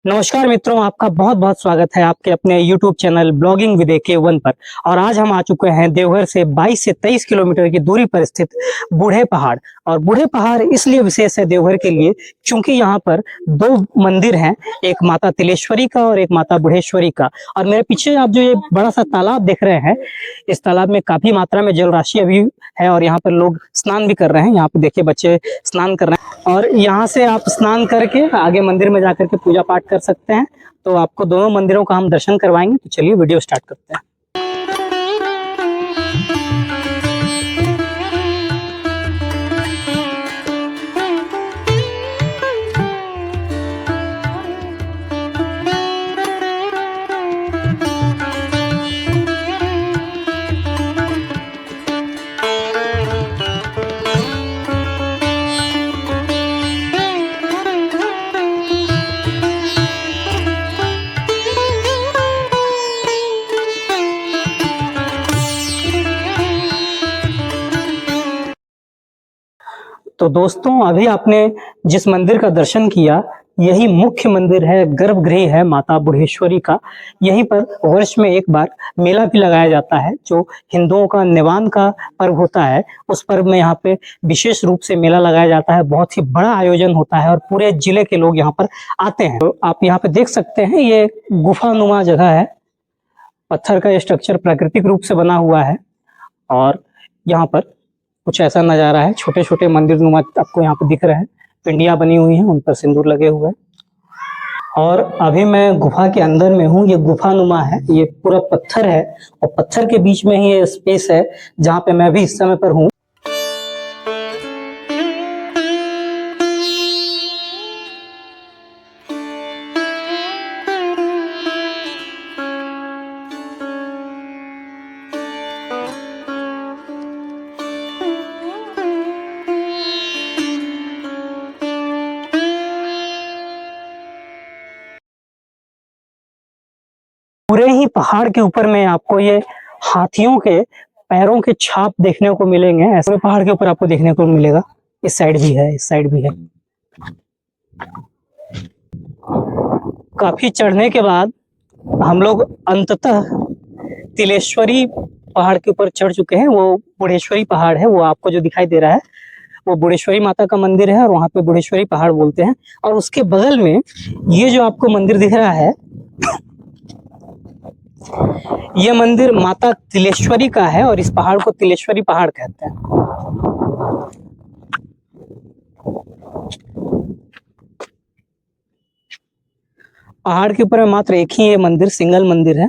नमस्कार मित्रों, आपका बहुत बहुत स्वागत है आपके अपने YouTube channel blogging with AK1 पर। और आज हम आ चुके हैं देवघर से 22 से 23 किलोमीटर की दूरी पर स्थित बूढ़े पहाड़। और बूढ़े पहाड़ इसलिए विशेष है देवघर के लिए क्योंकि यहाँ पर दो मंदिर हैं, एक माता तिलेश्वरी का और एक माता बुढ़ेश्वरी का। और मेरे पीछे आप जो ये बड़ा सा तालाब देख रहे हैं, इस तालाब में काफी मात्रा में जल राशि अभी है और यहाँ पर लोग स्नान भी कर रहे हैं। यहाँ पे देखिए बच्चे स्नान कर रहे हैं और यहाँ से आप स्नान करके आगे मंदिर में जाकर के पूजा पाठ कर सकते हैं। तो आपको दोनों मंदिरों का हम दर्शन करवाएंगे। तो चलिए वीडियो स्टार्ट करते हैं। तो दोस्तों, अभी आपने जिस मंदिर का दर्शन किया, यही मुख्य मंदिर है, गर्भगृह है माता बुढ़ेश्वरी का। यहीं पर वर्ष में एक बार मेला भी लगाया जाता है, जो हिंदुओं का नेवान का पर्व होता है। उस पर्व में यहाँ पे विशेष रूप से मेला लगाया जाता है, बहुत ही बड़ा आयोजन होता है और पूरे जिले के लोग यहाँ पर आते हैं। तो आप यहाँ पे देख सकते हैं, ये गुफानुमा जगह है, पत्थर का स्ट्रक्चर प्राकृतिक रूप से बना हुआ है और यहाँ पर कुछ ऐसा नजारा है। छोटे छोटे मंदिर नुमा आपको यहाँ पे दिख रहे हैं, पिंडियां बनी हुई हैं, उन पर सिंदूर लगे हुए हैं। और अभी मैं गुफा के अंदर में हूँ। ये गुफानुमा है, ये पूरा पत्थर है और पत्थर के बीच में ही ये स्पेस है जहाँ पे मैं भी इस समय पर हूँ। पूरे ही पहाड़ के ऊपर में आपको ये हाथियों के पैरों के छाप देखने को मिलेंगे। ऐसे पहाड़ के ऊपर आपको देखने को मिलेगा। इस साइड भी है, इस साइड भी है। काफी चढ़ने के बाद हम लोग अंततः तिलेश्वरी पहाड़ के ऊपर चढ़ चुके हैं। वो बुढ़ेश्वरी पहाड़ है, वो आपको जो दिखाई दे रहा है वो बुढ़ेश्वरी माता का मंदिर है और वहां पे बुढ़ेश्वरी पहाड़ बोलते हैं। और उसके बगल में ये जो आपको मंदिर दिख रहा है, ये मंदिर माता तिलेश्वरी का है और इस पहाड़ को तिलेश्वरी पहाड़ कहते हैं। पहाड़ के ऊपर में मात्र एक ही ये मंदिर, सिंगल मंदिर है।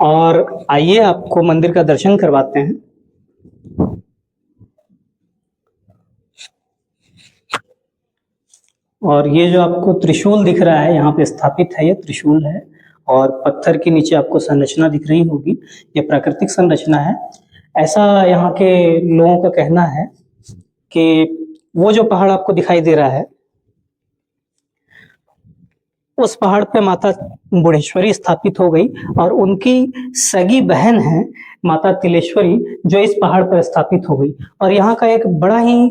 और आइए आपको मंदिर का दर्शन करवाते हैं। और ये जो आपको त्रिशूल दिख रहा है यहाँ पे स्थापित है, ये त्रिशूल है और पत्थर के नीचे आपको संरचना दिख रही होगी, ये प्राकृतिक संरचना है। ऐसा यहाँ के लोगों का कहना है कि वो जो पहाड़ आपको दिखाई दे रहा है, उस पहाड़ पे माता बुढ़ेश्वरी स्थापित हो गई और उनकी सगी बहन है माता तिलेश्वरी, जो इस पहाड़ पर स्थापित हो गई। और यहाँ का एक बड़ा ही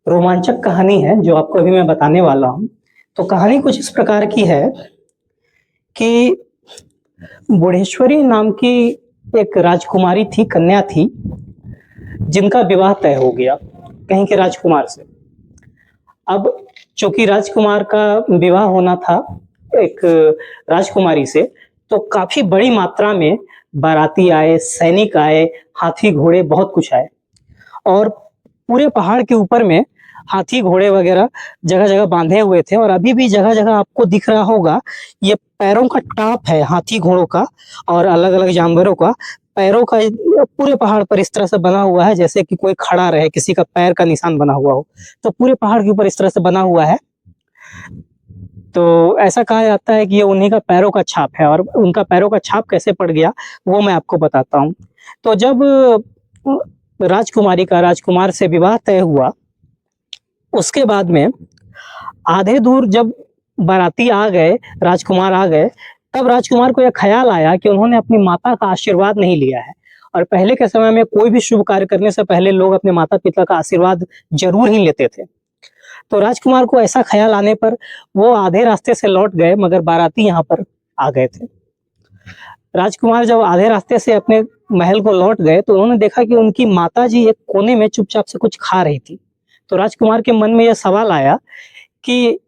रोमांचक कहानी है जो आपको अभी मैं बताने वाला हूँ। तो कहानी कुछ इस प्रकार की है कि बुढ़ेश्वरी नाम की एक राजकुमारी थी, कन्या थी, जिनका विवाह तय हो गया कहीं के राजकुमार से। अब चूंकि राजकुमार का विवाह होना था एक राजकुमारी से, तो काफी बड़ी मात्रा में बाराती आए, सैनिक आए, हाथी घोड़े बहुत कुछ आए। और पूरे पहाड़ के ऊपर में हाथी घोड़े वगैरह जगह जगह बांधे हुए थे और अभी भी जगह जगह आपको दिख रहा होगा ये पैरों का टाप है हाथी घोड़ों का और अलग अलग जानवरों का पैरों का पूरे पहाड़ पर इस तरह से बना हुआ है, जैसे कि कोई खड़ा रहे, किसी का पैर का निशान बना हुआ हो। तो पूरे पहाड़ के ऊपर इस तरह से बना हुआ है। तो ऐसा कहा जाता है कि ये उन्हीं का पैरों का छाप है। और उनका पैरों का छाप कैसे पड़ गया वो मैं आपको बताता हूँ। तो जब राजकुमारी का राजकुमार से विवाह तय हुआ, उसके बाद में आधे दूर जब बाराती आ गए, राजकुमार आ गए, तब राजकुमार को यह ख्याल आया कि उन्होंने अपनी माता का आशीर्वाद नहीं लिया है। और पहले के समय में कोई भी शुभ कार्य करने से पहले लोग अपने माता पिता का आशीर्वाद जरूर ही लेते थे। तो राजकुमार को ऐसा ख्याल आने पर वो आधे रास्ते से लौट गए, मगर बाराती यहाँ पर आ गए थे। राजकुमार जब आधे रास्ते से अपने महल को लौट गए तो उन्होंने देखा कि उनकी माताजी एक कोने में चुपचाप से कुछ खा रही थी। तो राजकुमार के मन में यह सवाल आया कि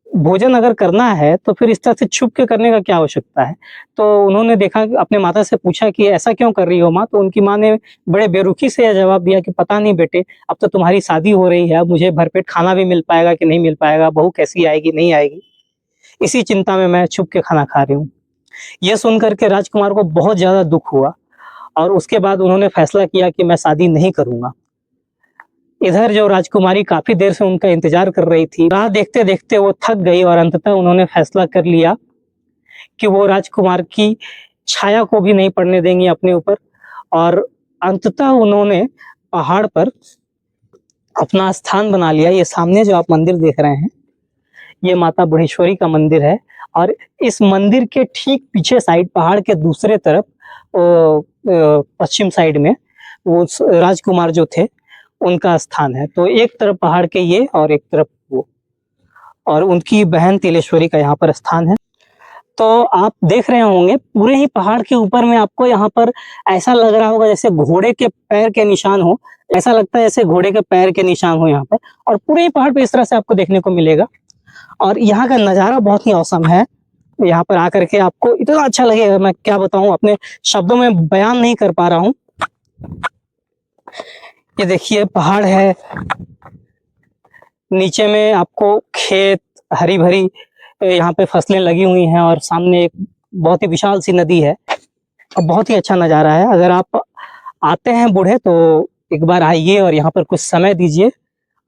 भोजन अगर करना है तो फिर इस तरह से छुप के करने का क्या आवश्यकता है। तो उन्होंने देखा, अपने माता से पूछा कि ऐसा क्यों कर रही हो माँ? तो उनकी माँ ने बड़े बेरुखी से यह जवाब दिया कि पता नहीं बेटे, अब तो तुम्हारी शादी हो रही है, मुझे भरपेट खाना भी मिल पाएगा कि नहीं मिल पाएगा, बहू कैसी आएगी नहीं आएगी, इसी चिंता में मैं छुप के खाना खा रही हूँ। यह सुनकर के राजकुमार को बहुत ज्यादा दुख हुआ और उसके बाद उन्होंने फैसला किया कि मैं शादी नहीं करूंगा। इधर जो राजकुमारी काफी देर से उनका इंतजार कर रही थी, राह देखते देखते वो थक गई और अंततः उन्होंने फैसला कर लिया कि वो राजकुमार की छाया को भी नहीं पड़ने देंगी अपने ऊपर। और अंततः उन्होंने पहाड़ पर अपना स्थान बना लिया। ये सामने जो आप मंदिर देख रहे हैं, ये माता बुढ़ेश्वरी का मंदिर है और इस मंदिर के ठीक पीछे साइड, पहाड़ के दूसरे तरफ पश्चिम साइड में वो राजकुमार जो थे उनका स्थान है। तो एक तरफ पहाड़ के ये और एक तरफ वो, और उनकी बहन तिलेश्वरी का यहाँ पर स्थान है। तो आप देख रहे होंगे पूरे ही पहाड़ के ऊपर में आपको यहाँ पर ऐसा लग रहा होगा जैसे घोड़े के पैर के निशान हो, ऐसा लगता है जैसे घोड़े के पैर के निशान हो यहाँ पर, और पूरे ही पहाड़ पे इस तरह से आपको देखने को मिलेगा। और यहाँ का नज़ारा बहुत ही औसम है। यहाँ पर आकर के आपको इतना अच्छा लगेगा, मैं क्या बताऊं, अपने शब्दों में बयान नहीं कर पा रहा हूँ। ये देखिए पहाड़ है, नीचे में आपको खेत, हरी भरी यहाँ पे फसलें लगी हुई हैं और सामने एक बहुत ही विशाल सी नदी है और बहुत ही अच्छा नज़ारा है। अगर आप आते हैं बूढ़े तो एक बार आइए और यहाँ पर कुछ समय दीजिए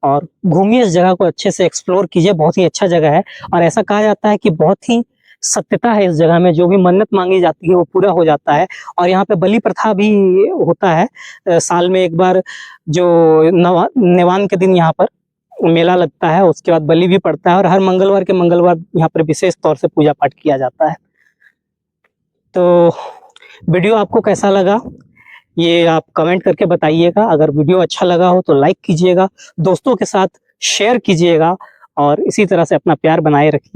और घूमिए, इस जगह को अच्छे से एक्सप्लोर कीजिए। बहुत ही अच्छा जगह है और ऐसा कहा जाता है कि बहुत ही सत्यता है इस जगह में, जो भी मन्नत मांगी जाती है वो पूरा हो जाता है। और यहाँ पे बलि प्रथा भी होता है, साल में एक बार जो नेवान के दिन यहाँ पर मेला लगता है, उसके बाद बलि भी पड़ता है और हर मंगलवार के मंगलवार यहाँ पर विशेष तौर से पूजा पाठ किया जाता है। तो वीडियो आपको कैसा लगा ये आप कमेंट करके बताइएगा। अगर वीडियो अच्छा लगा हो तो लाइक कीजिएगा, दोस्तों के साथ शेयर कीजिएगा और इसी तरह से अपना प्यार बनाए रखिए।